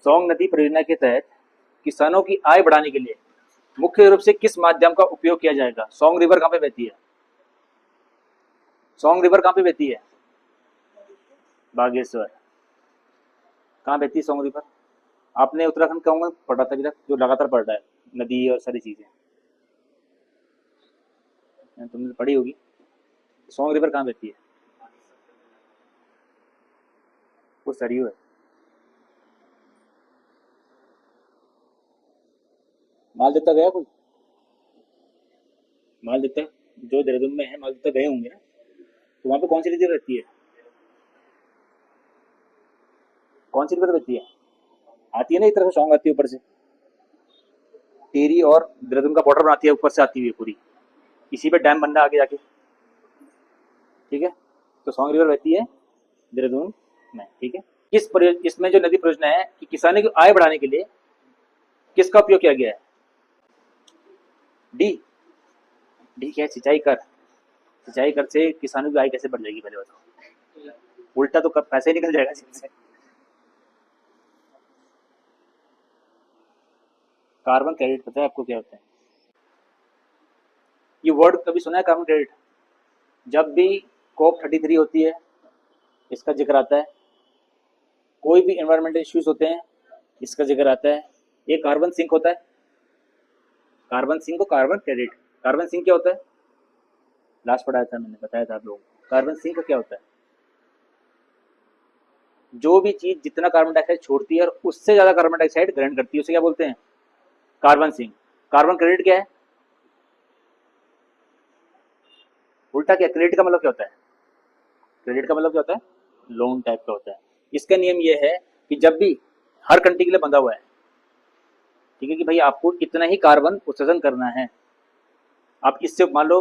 Song नदी परियोजना के तहत किसानों की आय बढ़ाने के लिए मुख्य रूप से किस माध्यम का उपयोग किया जाएगा? सोंग रिवर कहाँ पे बहती है? सोंग रिवर कहाँ पे बहती है? बागेश्वर। कहाँ बहती है सोंग रिवर? आपने उत्तराखंड का पढ़ा था अभी तक, जो लगातार पढ़ रहा है नदी और सारी चीजें तुमने पढ़ी होगी। सोंग रिवर कहाँ बहती है? वो सरयू है। माल देवता गया कोई? माल देवता जो देहरादून में है, माल देवता गए होंगे ना, तो वहाँ पे कौन सी नदी रहती है? कौन सी रिवर बहती है? आती है ना, एक तरफ से सॉन्ग आती है ऊपर से, टेरी और देहरादून का बॉर्डर बनाती है, ऊपर से आती हुई पूरी, इसी पे डैम बनना आगे जाके। ठीक है, तो सॉन्ग रिवर बहती है देहरादून में। ठीक है, इसमें जो नदी परियोजना है कि किसानों की आय बढ़ाने के लिए किसका उपयोग किया गया है? डी। डी क्या है? सिंचाई कर। सिंचाई कर से किसानों की आय कैसे बढ़ जाएगी पहले बताओ? उल्टा तो पैसे निकल जाएगा जिनसे। कार्बन क्रेडिट पता है आपको क्या होता है? ये वर्ड कभी सुना है कार्बन क्रेडिट? जब भी COP33 होती है इसका जिक्र आता है, कोई भी एनवायरमेंटल इश्यूज होते हैं इसका जिक्र आता है। ये कार्बन सिंक होता है। कार्बन सिंक को कार्बन क्रेडिट। कार्बन सिंक क्या होता है? लास्ट पढ़ाया था मैंने, बताया था आप लोगों को। कार्बन सिंक क्या होता है? जो भी चीज जितना कार्बन डाइऑक्साइड छोड़ती है और उससे ज्यादा कार्बन डाइऑक्साइड ग्रहण करती है उसे क्या बोलते हैं? Carbon sink. कार्बन क्रेडिट क्या है? उल्टा क्या? क्रेडिट का मतलब क्या होता है? क्रेडिट का मतलब क्या होता है? लोन टाइप का होता है। इसका नियम यह है कि जब भी, हर कंट्री के लिए बंधा हुआ है, ठीक है, कि भाई आपको इतना ही कार्बन उत्सर्जन करना है। आप इससे मान लो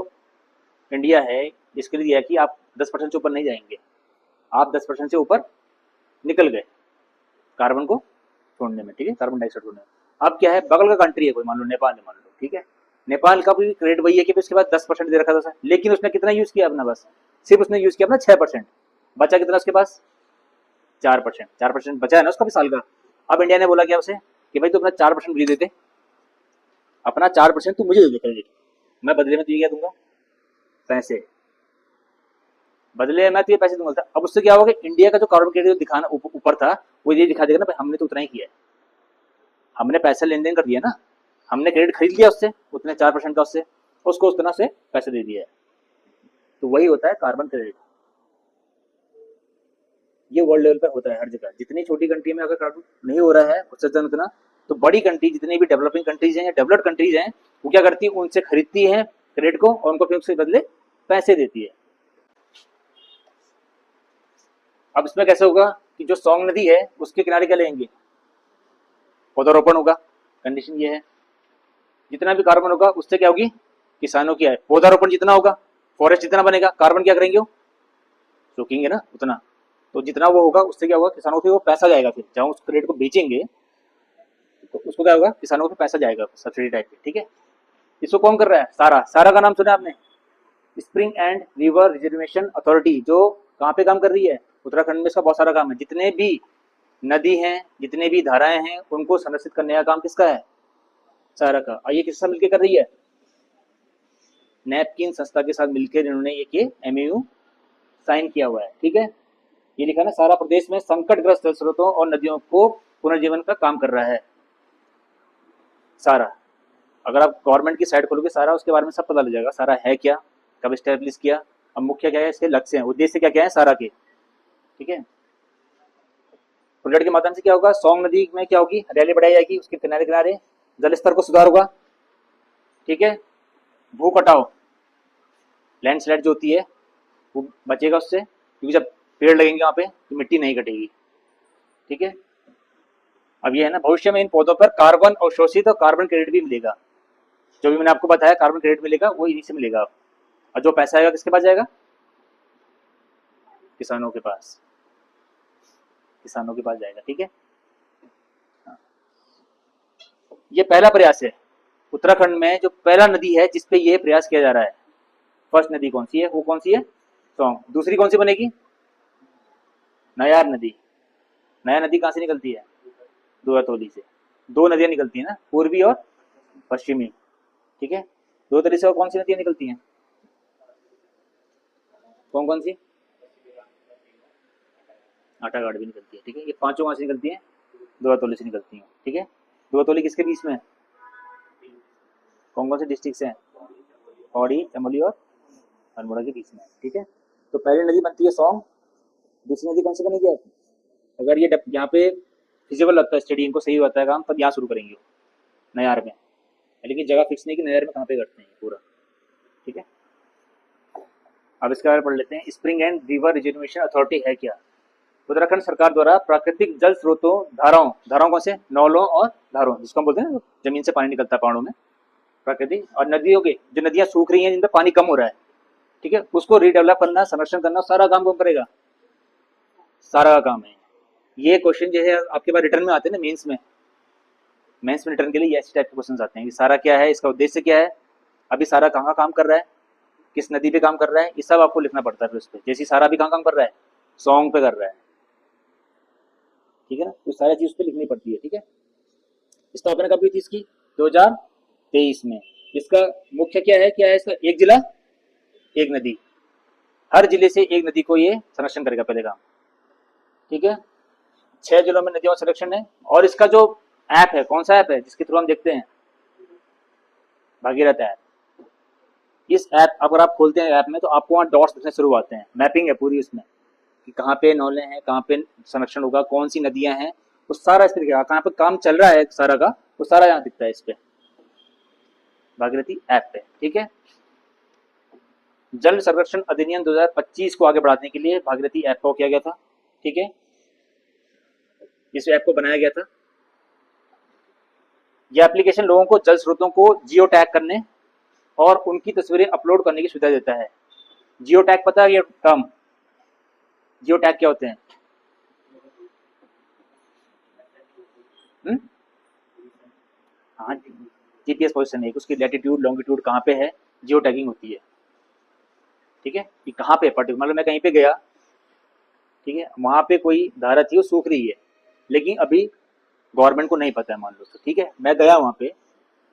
इंडिया है, इसके लिए दिया है कि आप 10% से ऊपर नहीं जाएंगे। आप 10% से ऊपर निकल गए कार्बन को छोड़ने में, ठीक है, कार्बन डाइऑक्साइड छोड़ने में। अब क्या है, बगल का कंट्री है कोई, मान लो नेपाल है, मान लो, ठीक है, नेपाल का भी क्रेडिट वही है कि उसके बाद 10% दे रखा था, लेकिन उसने कितना यूज किया अपना? बस सिर्फ उसने यूज किया अपना 6%। बचा कितना उसके पास? 4%। 4% बचा है ना उसका भी साल का। अब इंडिया ने बोला क्या उसे कि भाई तू अपना 4% मुझे दे दे, अपना 4% तू मुझे दे दे क्रेडिट, मैं बदले में तुझे क्या दूंगा? पैसे। बदले मैं तुझे पैसे दूंगा। अब उससे क्या होगा कि इंडिया का जो कार्बन क्रेडिट दिखाना ऊपर था, वो ये दिखा देगा ना भाई हमने तो उतना ही किया है, हमने पैसा लेन देन कर दिया ना, हमने क्रेडिट खरीद लिया उससे उतने 4% का, उससे उसको उस तरह से पैसे दे दिया है। तो वही होता है कार्बन क्रेडिट। ये वर्ल्ड लेवल पर होता है हर जगह। जितनी छोटी कंट्री में अगर कार्बन नहीं हो रहा है उत्सर्जन उतना, तो बड़ी कंट्री, जितनी भी डेवलपिंग कंट्रीज हैं या डेवलप्ड कंट्रीज हैं, वो क्या करती है? उनसे खरीदती है क्रेडिट को और उनको फिर उसके बदले पैसे देती है। अब इसमें कैसे होगा कि जो सोंग नदी है उसके किनारे क्या लेंगे? पौधारोपण होगा। कंडीशन ये है, जितना भी कार्बन होगा उससे क्या होगी? किसानों की आय। पौधारोपण जितना होगा, फॉरेस्ट जितना बनेगा, कार्बन क्या करेंगे? वो रोकेंगे ना उतना। तो जितना वो होगा उससे क्या होगा? किसानों को वो पैसा जाएगा, फिर जहाँ उस क्रेडिट को बेचेंगे तो उसको क्या होगा? किसानों को पैसा जाएगा सब्सिडी टाइप में। ठीक है, इसको कौन कर रहा है? सारा। सारा का नाम सुना आपने? Spring and river reservation authority, जो कहाँ पे काम कर रही है? उत्तराखंड में। इसका बहुत सारा काम है। जितने भी नदी हैं, जितने भी धाराएं हैं, उनको संरक्षित करने का काम किसका है? सारा का। और ये किससे मिलकर कर रही है? नैपकिन संस्था के साथ मिलकर इन्होंने ये MOU साइन किया हुआ है। ठीक है, ये लिखा ना, सारा प्रदेश में संकटग्रस्त जल स्रोतों और नदियों को पुनर्जीवन का काम कर रहा है। सारा, अगर आप गवर्नमेंट की साइट खोलोगे सारा, उसके बारे में सब पता लग जाएगा। सारा है क्या, कब स्टैब्लिश किया, अब मुख्य क्या है, इसके लक्ष्य हैं, उद्देश्य क्या क्या है सारा के। ठीक है, प्रोजेक्ट के माध्यम से क्या होगा? सोंग नदी में क्या होगी? हरियाली बढ़ाई जाएगी, उसके किनारे किनारे जल स्तर को सुधार होगा। ठीक है, भू कटाव, लैंडस्लाइड जो होती है वो बचेगा उससे, क्योंकि जब पेड़ लगेंगे वहां पे तो मिट्टी नहीं कटेगी। ठीक है, अब ये है ना, भविष्य में इन पौधों पर कार्बन अवशोषित और कार्बन क्रेडिट भी मिलेगा। जो भी मैंने आपको बताया कार्बन क्रेडिट मिलेगा वो इन्हीं से मिलेगा। और जो पैसा आएगा किसके पास जाएगा? किसानों के पास। किसानों के पास जाएगा। ठीक है, ये पहला प्रयास है उत्तराखंड में, जो पहला नदी है जिसपे ये प्रयास किया जा रहा है। फर्स्ट नदी कौन सी है? वो कौन सी है? सोंग। दूसरी कौन सी बनेगी? नयार नदी। नया नदी कहाँ से निकलती है? दुआतोली से 2 नदियां निकलती हैं ना, पूर्वी और पश्चिमी। ठीक है, दुआतोली से और कौन सी नदियां निकलती हैं, कौन कौन सी? आटाघाट भी निकलती है। ठीक है, ये पांचों कहाँ से निकलती हैं, दुआतोली से निकलती हैं। ठीक है, दुआतोली किसके बीच में है, कौन कौन से डिस्ट्रिक्ट हैं, पौड़ी, चमोली और अल्मोड़ा के बीच में है। ठीक है, तो पहली नदी बनती है सोंग, दूसरी नदी कौन सी बनेगी आप? अगर ये यहाँ पे फिजिबल लगता है, स्टेडियम को सही होता है काम, तब यहाँ शुरू करेंगे नयार में, लेकिन जगह फिक्स नहीं कि नयार में कहाँ पे करते हैं पूरा। ठीक है, अब इसके बारे में पढ़ लेते हैं। Spring and river reservation authority है क्या? उत्तराखंड सरकार द्वारा प्राकृतिक जल स्रोतों, धाराओं, धाराओं कौन से, नौलों और धारों, जिसको हम बोलते हैं जमीन से पानी निकलता है पहाड़ों में, प्राकृतिक, और नदियों के, जो नदियां सूख रही हैं जिनमें पानी कम हो रहा है, ठीक है, उसको रीडेवलप करना, संरक्षण करना, सारा काम कौन करेगा, सारा का काम है। ये क्वेश्चन जो है आपके पास रिटर्न में आते हैं ना, मेंस में रिटर्न के लिए ऐसे टाइप के क्वेश्चन आते हैं कि सारा क्या है, इसका उद्देश्य क्या है, अभी सारा कहाँ काम कर रहा है, किस नदी पे काम कर रहा है, ये सब आपको लिखना पड़ता है फिर उस पर। जैसे सारा भी कहाँ काम कर रहा है, सॉन्ग पे कर रहा है। ठीक है ना, तो सारी चीज उस पर लिखनी पड़ती है। ठीक है, स्थापना कब हुई थी इसकी, 2023 में। इसका मुख्य क्या है इसका, एक जिला एक नदी, हर जिले से एक नदी को ये संरक्षण करेगा पहले काम। ठीक है, 6 जिलों में नदियों का संरक्षण है। और इसका जो ऐप है, कौन सा ऐप है जिसके थ्रू हम देखते हैं, भागीरथ ऐप। इस ऐप अगर आप खोलते हैं ऐप में, तो आपको वहाँ डॉट्स दिखने शुरू होते हैं, मैपिंग है पूरी उसमें कि कहाँ पे नौले हैं, कहाँ पे संरक्षण होगा, कौन सी नदियां हैं, वो सारा इस पे दिखेगा, कहाँ पे काम चल रहा है सारा का, वो सारा यहाँ दिखता है इस पे, भागीरथी ऐप पे। ठीक है, जल संरक्षण अधिनियम 2025 को आगे बढ़ाने के लिए भागीरथी ऐप को किया गया था। ठीक है, इस ऐप को बनाया गया था। यह एप्लीकेशन लोगों को जल स्रोतों को जियो टैग करने और उनकी तस्वीरें अपलोड करने की सुविधा देता है। जियो टैग पता है ये टर्म, जियो टैग क्या होते हैं? हाँ, जीपीएस पोजीशन है, उसकी लैटिट्यूड लॉन्गिट्यूड कहाँ पे है, जियो टैगिंग होती है। ठीक है, कि कहाँ पे पर्टिकुलर, मतलब मैं कहीं पे गया, ठीक है, वहां पे कोई धारा थी वो सूख रही है, लेकिन अभी गवर्नमेंट को नहीं पता है मान लो, तो ठीक है, मैं गया वहां पे,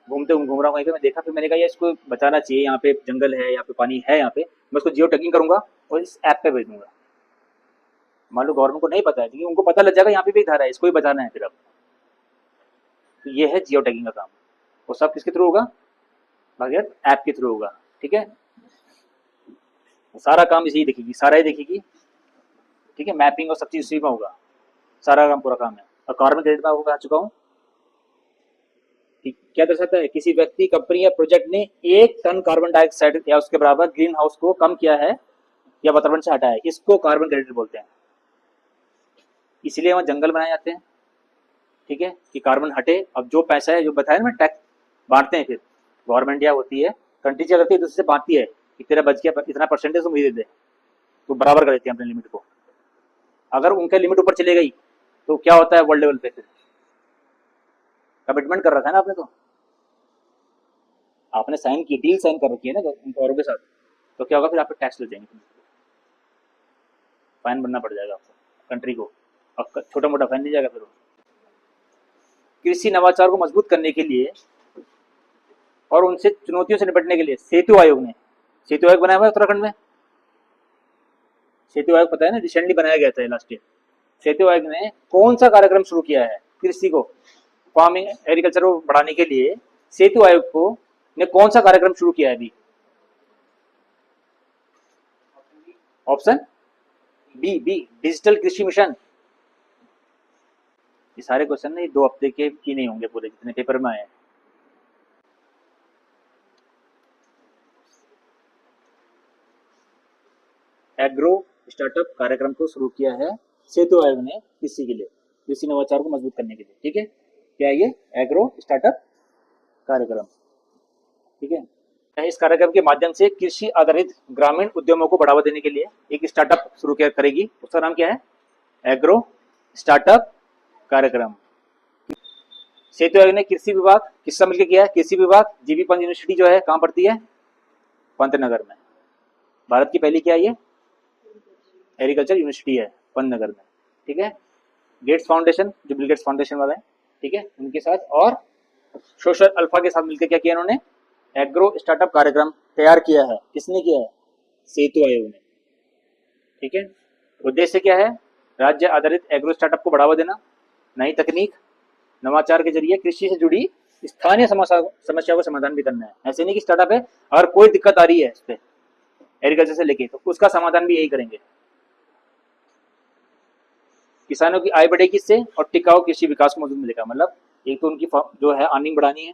घूम रहा हूँ कहीं पे, मैं देखा, फिर मैंने कहा यार इसको बचाना चाहिए, यहाँ पे जंगल है, यहाँ पे पानी है, यहाँ पे मैं उसको जियो टैगिंग करूंगा और इस ऐप पे भेज दूंगा। मान लो गवर्नमेंट को नहीं पता है, क्योंकि उनको पता लग जाएगा यहाँ पे भी एक धारा है, इसको ही बचाना है फिर अब। तो ये है जियो टैगिंग का काम, वो सब किसके थ्रू होगा, भागीरथ ऐप के थ्रू होगा। ठीक है, सारा काम इसी दिखेगी, सारा ही दिखेगी। ठीक है, मैपिंग और सब चीज उसी में होगा, सारा काम पूरा काम है। और कार्बन क्रेडिट में आपको कहा चुका हूँ, क्या दर्शाता है, किसी व्यक्ति, कंपनी या प्रोजेक्ट ने 1 टन कार्बन डाइऑक्साइड या उसके बराबर ग्रीन हाउस को कम किया है या वातावरण से हटाया है, इसको कार्बन क्रेडिट बोलते हैं। इसलिए वहां जंगल बनाए जाते हैं। ठीक है, कि कार्बन हटे। अब जो पैसा है, जो बताया ना, टैक्स बांटते हैं, फिर गवर्नमेंट या होती है, कंट्री क्या करती है, दूसरे से बांटती है कि तेरा बच गया इतना परसेंटेज, तुम मुझे दे दे, तो बराबर कर देती है अपने लिमिट को। अगर उनके लिमिट ऊपर चले गई तो क्या होता है, वर्ल्ड लेवल पे फिर कमिटमेंट कर रखा है ना आपने, तो आपने साइन की, डील साइन कर रखी है ना उन औरों के साथ, तो क्या होगा फिर, आप पे टैक्स लग जाएंगे, फाइन भरना पड़ जाएगा आपको, कंट्री को। अब छोटा मोटा फाइन नहीं जाएगा फिर वो। कृषि नवाचार को मजबूत करने के लिए और उनसे चुनौतियों से निपटने के लिए सेतु आयोग ने, सेतु आयोग बनाया हुआ है उत्तराखंड में, सेतु आयोग पता है ना, रिसेंटली बनाया गया था लास्ट ईयर। सेतु आयोग ने कौन सा कार्यक्रम शुरू किया है, कृषि को, फार्मिंग एग्रीकल्चर को बढ़ाने के लिए सेतु आयोग को ने कौन सा कार्यक्रम शुरू किया है अभी? ऑप्शन बी, डिजिटल कृषि मिशन। ये सारे क्वेश्चन ना 2 हफ्ते के ही नहीं होंगे पूरे, जितने पेपर में आए। एग्रो स्टार्टअप कार्यक्रम को शुरू किया है सेतु आयोग ने कृषि के लिए, कृषि नवाचार को मजबूत करने के लिए। ठीक है, क्या है ये, एग्रो स्टार्टअप कार्यक्रम। ठीक है, इस कार्यक्रम के माध्यम से कृषि आधारित ग्रामीण उद्यमों को बढ़ावा देने के लिए एक स्टार्टअप शुरू करेगी, उसका नाम क्या है, एग्रो स्टार्टअप कार्यक्रम। सेतु आयोग ने कृषि विभाग किससे मिलकर किया है, कृषि विभाग, जीबी पंत यूनिवर्सिटी जो है कहाँ पड़ती है, पंतनगर में। भारत की पहली क्या है ये, एग्रीकल्चर यूनिवर्सिटी है पंतनगर में। ठीक है, गेट्स फाउंडेशन, जो बिल गेट्स फाउंडेशन वाला है, ठीक है, उनके साथ और सोशल अल्फा के साथ मिलकर क्या किया इन्होंने, एग्रो स्टार्टअप कार्यक्रम तैयार किया है। किसने किया है, सेतु आयोग ने। ठीक है, उद्देश्य क्या है, राज्य आधारित एग्रो स्टार्टअप को बढ़ावा देना, नई तकनीक नवाचार के जरिए कृषि से जुड़ी स्थानीय समस्या को समाधान भी करना है। ऐसे नहीं कि स्टार्टअप है अगर कोई दिक्कत आ रही है इस पे एग्रीकल्चर से लेके, तो उसका समाधान भी यही करेंगे। किसानों की आय बढ़ेगी इससे और टिकाऊ कृषि विकास को मदद मिलेगा। मतलब एक तो उनकी जो है अर्निंग बढ़ानी है,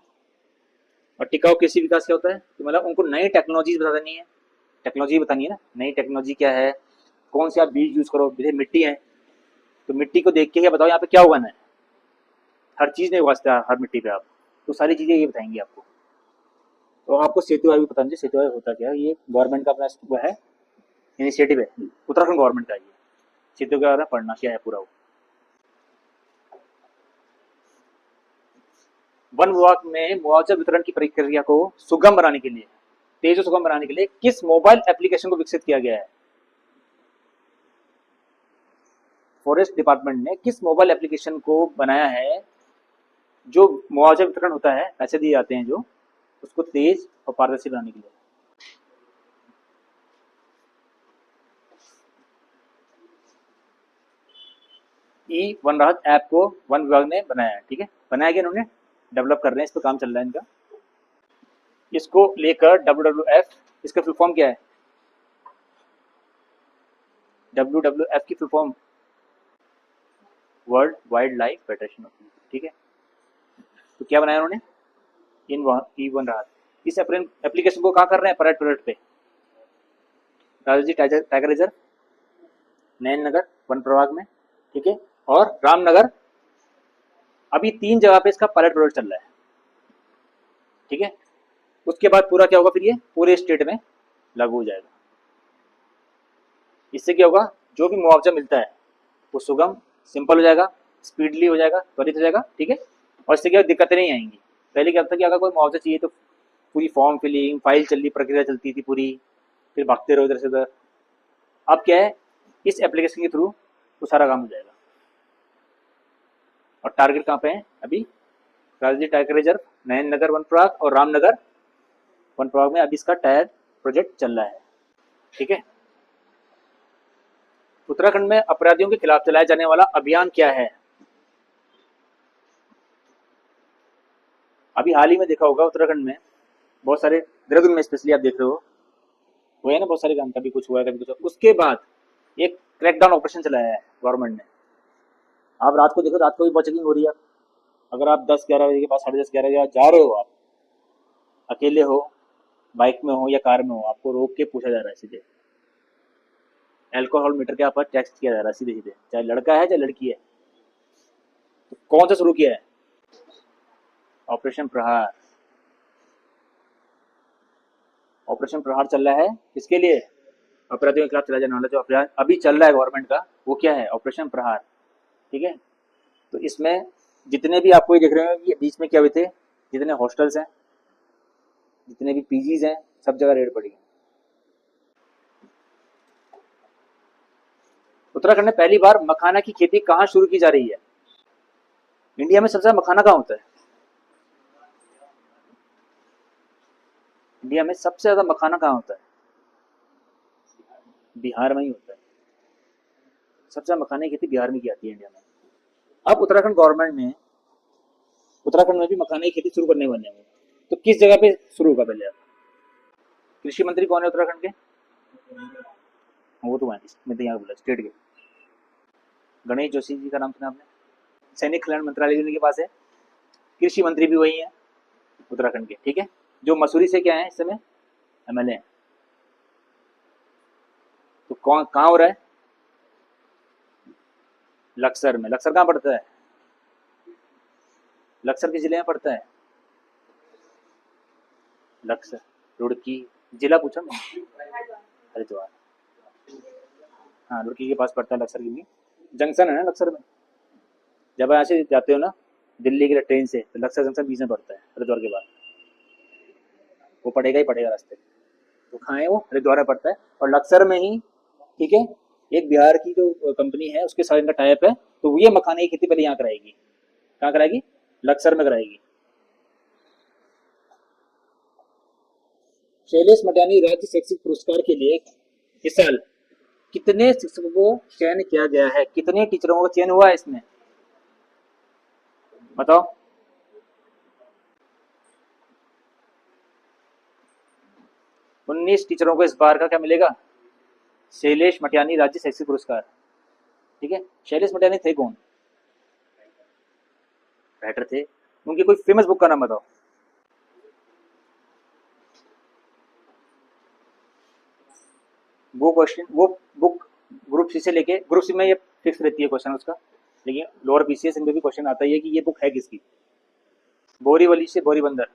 और टिकाऊ कृषि विकास क्या होता है, तो मतलब उनको नई टेक्नोलॉजी बता देनी है, टेक्नोलॉजी बतानी है ना, नई टेक्नोलॉजी क्या है, कौन से आप बीज यूज करो, जैसे मिट्टी है तो मिट्टी को देख के ही बताओ यहाँ पे क्या उगाना है, हर चीज नहीं उगा सकते हर मिट्टी पे आप, तो सारी चीजें ये बताएंगे आपको। तो आपको सेतु आयोग भी पता नहीं सेतु आयोग होता क्या है, ये गवर्नमेंट का अपना वो है, इनिशिएटिव है, उत्तराखंड गवर्नमेंट का। ये सेतु के बारे में पढ़ना क्या है पूरा वो। वन विभाग में मुआवजा वितरण की प्रक्रिया को सुगम बनाने के लिए, तेज और सुगम बनाने के लिए किस मोबाइल एप्लीकेशन को विकसित किया गया है, फॉरेस्ट डिपार्टमेंट ने किस मोबाइल एप्लीकेशन को बनाया है जो मुआवजा वितरण होता है, पैसे दिए जाते हैं जो, उसको तेज और पारदर्शी बनाने के लिए। ई वन राहत ऐप को वन विभाग ने बनाया है। ठीक है, बनाया गया इन्होंने, डेवलप कर रहे हैं, इस पर काम चल रहा है इनका। इसको लेकर WWF, इसका फुल फॉर्म क्या है, WWF की full form world wild life federation of India. ठीक है, तो क्या बनाया उन्होंने, ई वन राहत। इस एप्लीकेशन को कहाँ कर रहे हैं, परेड पे, राजाजी टाइगर रिजर्व, नैन नगर वन प्रभाग में, ठीक है, और रामनगर। अभी 3 जगह पे इसका पायलट प्रोजेक्ट चल रहा है। ठीक है, उसके बाद पूरा क्या होगा, फिर ये पूरे स्टेट में लागू हो जाएगा। इससे क्या होगा, जो भी मुआवजा मिलता है वो सुगम, सिंपल हो जाएगा, स्पीडली हो जाएगा, त्वरित हो जाएगा। ठीक है, और इससे क्या दिक्कतें नहीं आएंगी। पहले क्या होता था कि अगर कोई मुआवजा चाहिए तो पूरी फॉर्म फिलिंग, फाइल चली, प्रक्रिया चलती थी पूरी, फिर भागते रहो इधर से उधर। अब क्या है, इस एप्लीकेशन के थ्रू वो सारा काम हो जाएगा। और टारगेट कहाँ पे है अभी, राजाजी टाइगर रिजर्व, नयन नगर वन प्रभाग और रामनगर वन प्रभाग में अभी इसका टायर प्रोजेक्ट चल रहा है। ठीक है, उत्तराखंड में अपराधियों के खिलाफ चलाया जाने वाला अभियान क्या है। अभी हाल ही में देखा होगा उत्तराखंड में बहुत सारे, देहरादून में स्पेशली आप देख रहे हो, वो है ना, बहुत सारे काम, कभी कुछ हुआ है कभी कुछ। उसके बाद एक क्रैकडाउन ऑपरेशन चलाया है गवर्नमेंट ने। आप रात को देखो, रात को भी बहुत चेकिंग हो रही है। अगर आप 10-11 बजे के बाद 10:30-11 बजे जा रहे हो, आप अकेले हो, बाइक में हो या कार में हो, आपको रोक के पूछा जा रहा है सीधे, अल्कोहल मीटर के ऊपर टेस्ट किया जा रहा है सीधे सीधे, चाहे लड़का है चाहे लड़की है। तो कौन सा शुरू किया है, ऑपरेशन प्रहार। ऑपरेशन प्रहार चल रहा है किसके लिए, अपराधियों के खिलाफ चलाया जाने वाला जो अभियान अभी चल रहा है गवर्नमेंट का, वो क्या है, ऑपरेशन प्रहार। ठीक है, तो इसमें जितने भी आपको ये देख रहे हो कि बीच में क्या हुए थे, जितने हॉस्टल्स हैं, जितने भी पीजीज हैं, सब जगह रेड पड़ी है। उत्तराखंड में पहली बार मखाना की खेती कहाँ शुरू की जा रही है, इंडिया में सबसे ज्यादा मखाना कहाँ होता है, इंडिया में सबसे ज्यादा मखाना कहाँ होता है, बिहार में ही होता है। सबसे ज्यादा मखाने की खेती बिहार में की जाती है इंडिया में। अब उत्तराखंड गवर्नमेंट में, उत्तराखंड में भी मखाने की खेती शुरू करने वाले हैं। तो किस जगह पे शुरू होगा पहले आप, कृषि मंत्री कौन है उत्तराखंड के, वो तो मैं तो यहाँ बोला स्टेट के, गणेश जोशी जी का नाम सुना आपने, सैनिक कल्याण मंत्रालय उनके पास है, कृषि मंत्री भी वही है उत्तराखंड के। ठीक है, जो मसूरी से क्या है इस समय MLA है। तो कौन कहाँ हो रहा है, लक्सर में। लक्सर कहाँ पड़ता है, लक्सर किस जिले में पड़ता है, लक्सर रुड़की जिला पूछा मैं, हरिद्वार, हाँ रुड़की के पास पड़ता है लक्सर की जंक्शन है ना लक्सर में। जब यहाँ से जाते हो ना दिल्ली के लिए ट्रेन से, तो लक्सर जंक्शन बीच में पड़ता है हरिद्वार के बाद, वो पड़ेगा ही पड़ेगा रास्ते। तो कहाँ है वो, हरिद्वार में पड़ता है। और लक्सर में ही, ठीक है, एक बिहार की जो कंपनी है उसके साथ इनका टाइप है, तो ये मखाने की खेती पहले यहाँ कराएगी। कहाँ कराएगी, लक्सर में कराएगी। शैलेश मटियानी राज्य शैक्षिक पुरस्कार के लिए इस साल कितने शिक्षकों को चयन किया गया है? कितने टीचरों को चयन हुआ है इसमें, बताओ। 19 टीचरों को इस बार का क्या मिलेगा? शैलेश मटियानी राज्य शैक्षिक पुरस्कार। ठीक है, शैलेश मटियानी थे कौन? राइटर थे। उनकी कोई फेमस बुक का नाम बताओ। वो क्वेश्चन, वो बुक ग्रुप सी से लेके, ग्रुप सी में ये फिक्स रहती है क्वेश्चन उसका, लेकिन लोअर बीसीएस इनमें भी क्वेश्चन आता ही है कि ये बुक है किसकी। बोरीवली से बोरी बंदर,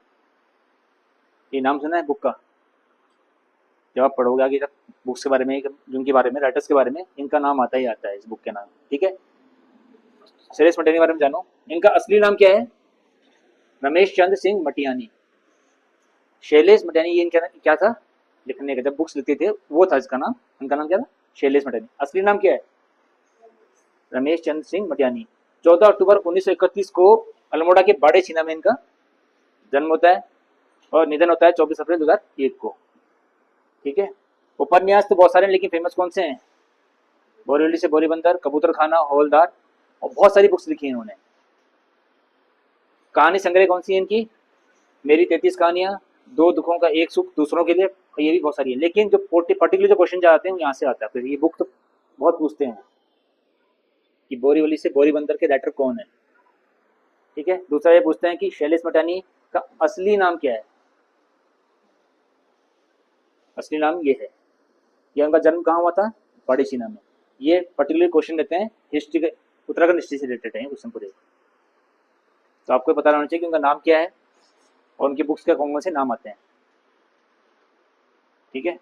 ये नाम सुना है बुक का? जब आप पढ़ोगे आगे, जब बुक्स के बारे में, जिनके बारे में, राइटर्स के बारे में, इनका नाम आता ही आता है इस बुक के नाम। ठीक है, शैलेश मटियानी के बारे में जानो। इनका असली नाम क्या है? रमेश चंद्र सिंह मटियानी। शैलेश मटियानी ये इनका क्या था लिखने का, जब बुक्स लिखते थे वो था इसका नाम। इनका नाम क्या था? शैलेश मटियानी। असली नाम क्या है? रमेश चंद्र सिंह मटियानी। 14 अक्टूबर 1931 को अल्मोड़ा के बाड़े छीना में इनका जन्म होता है और निधन होता है 24 अप्रैल 2001 को। ठीक है, उपन्यास तो बहुत सारे हैं, लेकिन फेमस कौन से हैं? बोरीवली से बोरी बंदर, कबूतर खाना, हवलदार, और बहुत सारी बुक्स लिखी है इन्होंने। कहानी संग्रह कौन सी है इनकी? मेरी 33 कहानियां, दो दुखों का एक सुख दूसरों के लिए, ये भी बहुत सारी है। लेकिन जो पर्टिकुलर जो क्वेश्चन आते हैं यहाँ से आता है। फिर ये बुक तो बहुत पूछते हैं कि बोरीवली से बोरी बंदर के राइटर कौन है। ठीक है, दूसरा ये पूछते हैं कि शैलेश मटियानी का असली नाम क्या है। असली नाम ये है। ये उनका जन्म कहाँ हुआ था? बड़े सीना में। ये पर्टिकुलर क्वेश्चन रहते हैं हिस्ट्री के, उत्तराखंड हिस्ट्री से रिलेटेड है क्वेश्चन पूरे। तो आपको पता रहना चाहिए कि उनका नाम क्या है और उनकी बुक्स के कौन कौन से नाम आते हैं। ठीक है।